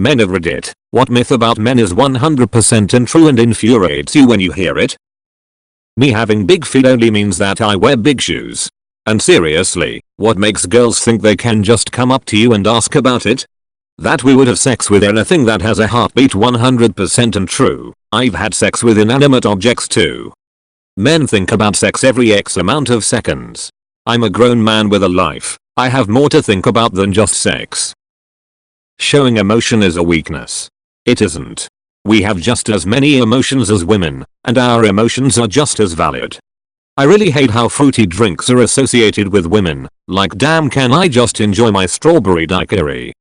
Men of Reddit, what myth about men is 100% untrue and infuriates you when you hear it? Me having big feet only means that I wear big shoes. And seriously, what makes girls think they can just come up to you and ask about it? That we would have sex with anything that has a heartbeat 100% untrue. I've had sex with inanimate objects too. Men think about sex every X amount of seconds. I'm a grown man with a life. I have more to think about than just sex. Showing emotion is a weakness. It isn't. We have just as many emotions as women, and our emotions are just as valid. I really hate how fruity drinks are associated with women, like damn can I just enjoy my strawberry daiquiri.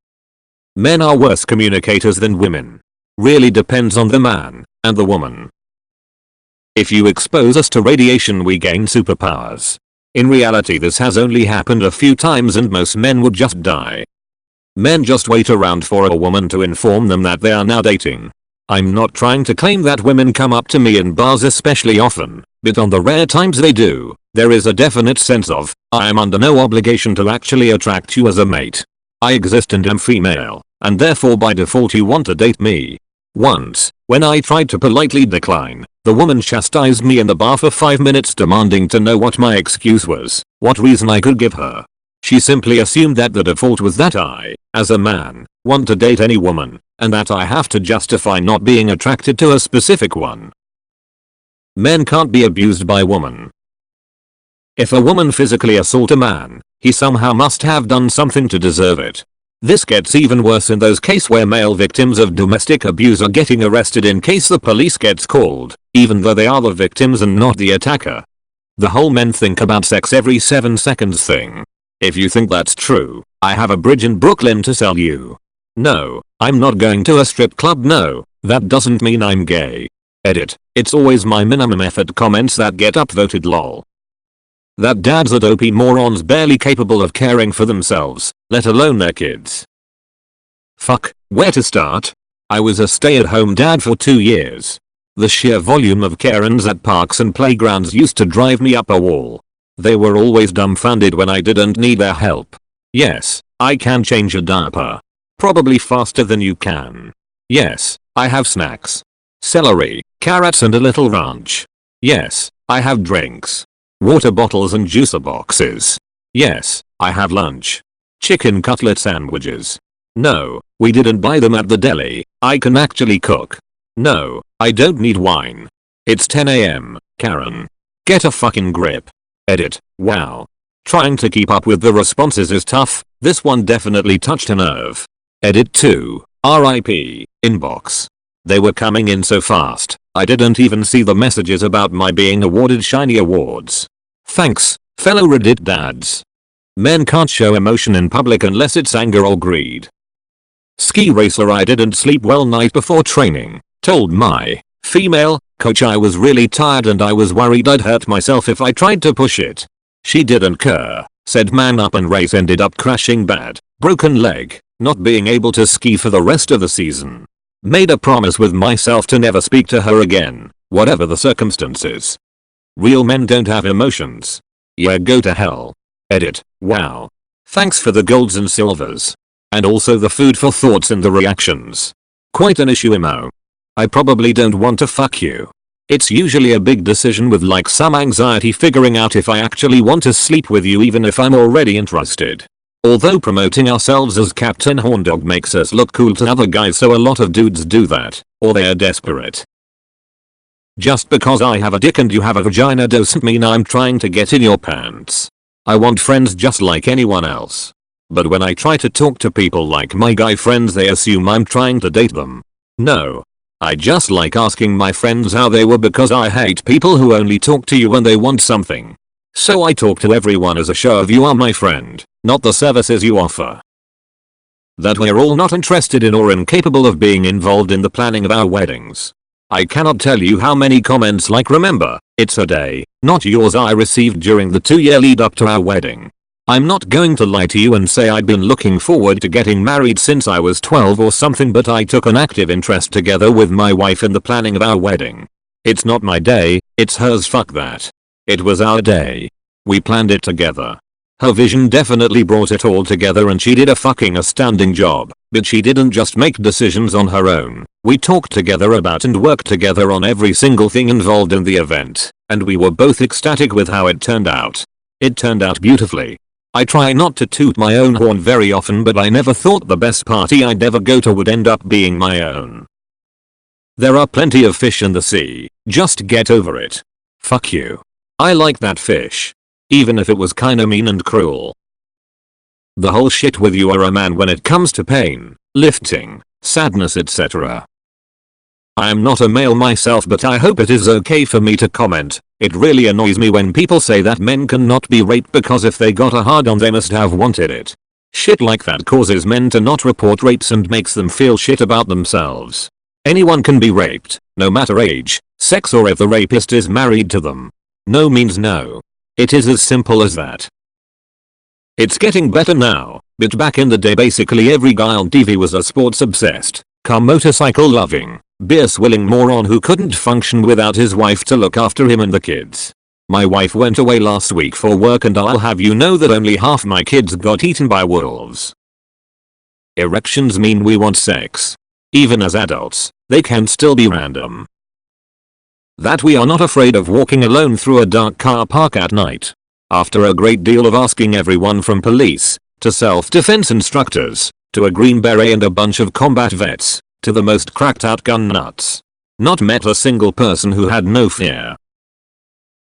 Men are worse communicators than women. Really depends on the man, and the woman. If you expose us to radiation we gain superpowers. In reality this has only happened a few times and most men would just die. Men just wait around for a woman to inform them that they are now dating. I'm not trying to claim that women come up to me in bars especially often, but on the rare times they do, there is a definite sense of, I am under no obligation to actually attract you as a mate. I exist and am female, and therefore by default you want to date me. Once, when I tried to politely decline, the woman chastised me in the bar for 5 minutes demanding to know what my excuse was, what reason I could give her. She simply assumed that the default was that I, as a man, want to date any woman, and that I have to justify not being attracted to a specific one. Men can't be abused by women. If a woman physically assaults a man, he somehow must have done something to deserve it. This gets even worse in those cases where male victims of domestic abuse are getting arrested in case the police gets called, even though they are the victims and not the attacker. The whole men think about sex every 7 seconds thing. If you think that's true, I have a bridge in Brooklyn to sell you. No, I'm not going to a strip club. No, that doesn't mean I'm gay. Edit, it's always my minimum effort comments that get upvoted lol. That dads are dopey morons barely capable of caring for themselves, let alone their kids. Fuck, where to start? I was a stay-at-home dad for 2 years. The sheer volume of Karens at parks and playgrounds used to drive me up a wall. They were always dumbfounded when I didn't need their help. Yes, I can change a diaper. Probably faster than you can. Yes, I have snacks. Celery, carrots and a little ranch. Yes, I have drinks. Water bottles and juicer boxes. Yes, I have lunch. Chicken cutlet sandwiches. No, we didn't buy them at the deli. I can actually cook. No, I don't need wine. It's 10 AM, Karen. Get a fucking grip. Edit, wow. Trying to keep up with the responses is tough, this one definitely touched a nerve. Edit 2, RIP, inbox. They were coming in so fast, I didn't even see the messages about my being awarded shiny awards. Thanks, fellow Reddit dads. Men can't show emotion in public unless it's anger or greed. Ski racer I didn't sleep well night before training, told my female coach I was really tired and I was worried I'd hurt myself if I tried to push it. She didn't care, said man up and race ended up crashing bad, broken leg, not being able to ski for the rest of the season. Made a promise with myself to never speak to her again, whatever the circumstances. Real men don't have emotions. Yeah, go to hell. Edit, wow. Thanks for the golds and silvers. And also the food for thoughts and the reactions. Quite an issue emo. I probably don't want to fuck you. It's usually a big decision with like some anxiety figuring out if I actually want to sleep with you even if I'm already interested. Although promoting ourselves as Captain Horndog makes us look cool to other guys so a lot of dudes do that, or they're desperate. Just because I have a dick and you have a vagina doesn't mean I'm trying to get in your pants. I want friends just like anyone else. But when I try to talk to people like my guy friends they assume I'm trying to date them. No. I just like asking my friends how they were because I hate people who only talk to you when they want something. So I talk to everyone as a show of you are my friend, not the services you offer. That we're all not interested in or incapable of being involved in the planning of our weddings. I cannot tell you how many comments like remember, it's a day, not yours I received during the 2-year lead up to our wedding. I'm not going to lie to you and say I'd been looking forward to getting married since I was 12 or something but I took an active interest together with my wife in the planning of our wedding. It's not my day, it's hers fuck that. It was our day. We planned it together. Her vision definitely brought it all together and she did a fucking astounding job. but she didn't just make decisions on her own. We talked together about and worked together on every single thing involved in the event, and we were both ecstatic with how it turned out. It turned out beautifully. I try not to toot my own horn very often, but I never thought the best party I'd ever go to would end up being my own. There are plenty of fish in the sea, just get over it. Fuck you. I like that fish. Even if it was kinda mean and cruel. The whole shit with you are a man when it comes to pain, lifting, sadness, etc. I am not a male myself, but I hope it is okay for me to comment. It really annoys me when people say that men cannot be raped because if they got a hard on they must have wanted it. Shit like that causes men to not report rapes and makes them feel shit about themselves. Anyone can be raped, no matter age, sex, or if the rapist is married to them. No means no. It is as simple as that. It's getting better now, but back in the day basically every guy on TV was a sports obsessed, car motorcycle loving, beer swilling moron who couldn't function without his wife to look after him and the kids. My wife went away last week for work and I'll have you know that only half my kids got eaten by wolves. Erections mean we want sex. Even as adults, they can still be random. That we are not afraid of walking alone through a dark car park at night. After a great deal of asking everyone from police, to self-defense instructors, to a Green Beret and a bunch of combat vets, to the most cracked out gun nuts. Not met a single person who had no fear.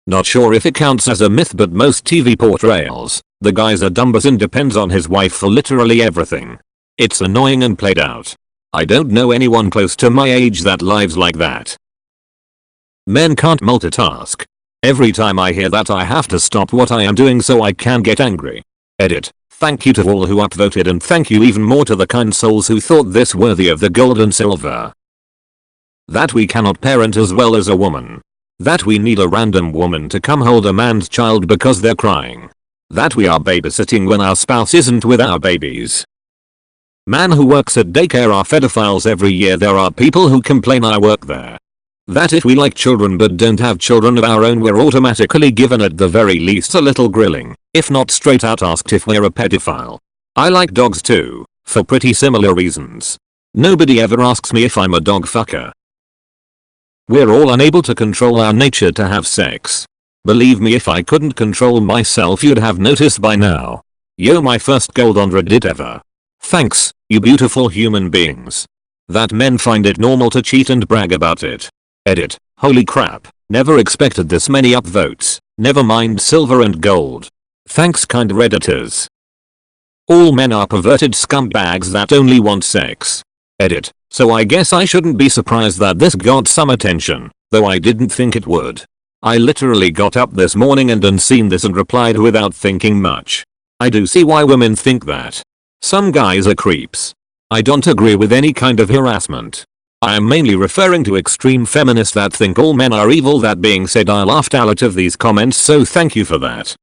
Not sure if it counts as a myth, but most TV portrayals, the guy's a dumbass and depends on his wife for literally everything. It's annoying and played out. I don't know anyone close to my age that lives like that. Men can't multitask. Every time I hear that I have to stop what I am doing so I can get angry. Edit. Thank you to all who upvoted and thank you even more to the kind souls who thought this worthy of the gold and silver. That we cannot parent as well as a woman. That we need a random woman to come hold a man's child because they're crying. That we are babysitting when our spouse isn't with our babies. Man who works at daycare are pedophiles every year. There are people who complain I work there. That if we like children but don't have children of our own we're automatically given at the very least a little grilling, if not straight out asked if we're a pedophile. I like dogs too, for pretty similar reasons. Nobody ever asks me if I'm a dog fucker. We're all unable to control our nature to have sex. Believe me, if I couldn't control myself you'd have noticed by now. Yo, my first gold on Reddit ever. Thanks, you beautiful human beings. That men find it normal to cheat and brag about it. Edit. Holy crap, never expected this many upvotes, never mind silver and gold. Thanks kind redditors. All men are perverted scumbags that only want sex. Edit. So I guess I shouldn't be surprised that this got some attention, though I didn't think it would. I literally got up this morning and unseen this and replied without thinking much. I do see why women think that. Some guys are creeps. I don't agree with any kind of harassment. I am mainly referring to extreme feminists that think all men are evil. That being said, I laughed out of these comments, so thank you for that.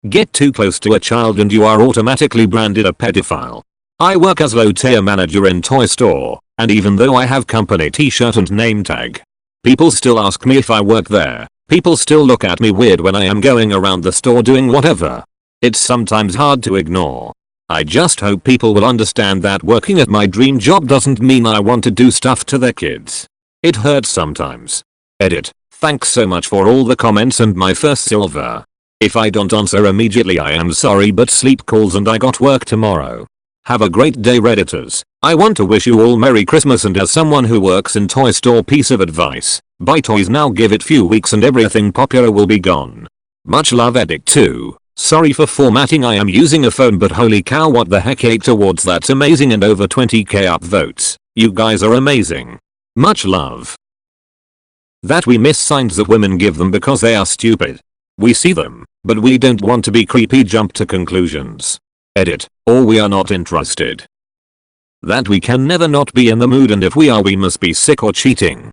Get too close to a child and you are automatically branded a pedophile. I work as low-tier manager in toy store, and even though I have company t-shirt and name tag, people still ask me if I work there. People still look at me weird when I am going around the store doing whatever. It's sometimes hard to ignore. I just hope people will understand that working at my dream job doesn't mean I want to do stuff to their kids. It hurts sometimes. Edit. Thanks so much for all the comments and my first silver. If I don't answer immediately I am sorry, but sleep calls and I got work tomorrow. Have a great day redditors. I want to wish you all Merry Christmas, and as someone who works in toy store, piece of advice, buy toys now, give it few weeks and everything popular will be gone. Much love Edit 2. Sorry for formatting, I am using a phone, but holy cow, what the heck, 8 awards, that's amazing, and over 20k upvotes. You guys are amazing. Much love. That we miss signs that women give them because they are stupid. We see them, but we don't want to be creepy, jump to conclusions. Edit. Or we are not interested. That we can never not be in the mood, and if we are we must be sick or cheating.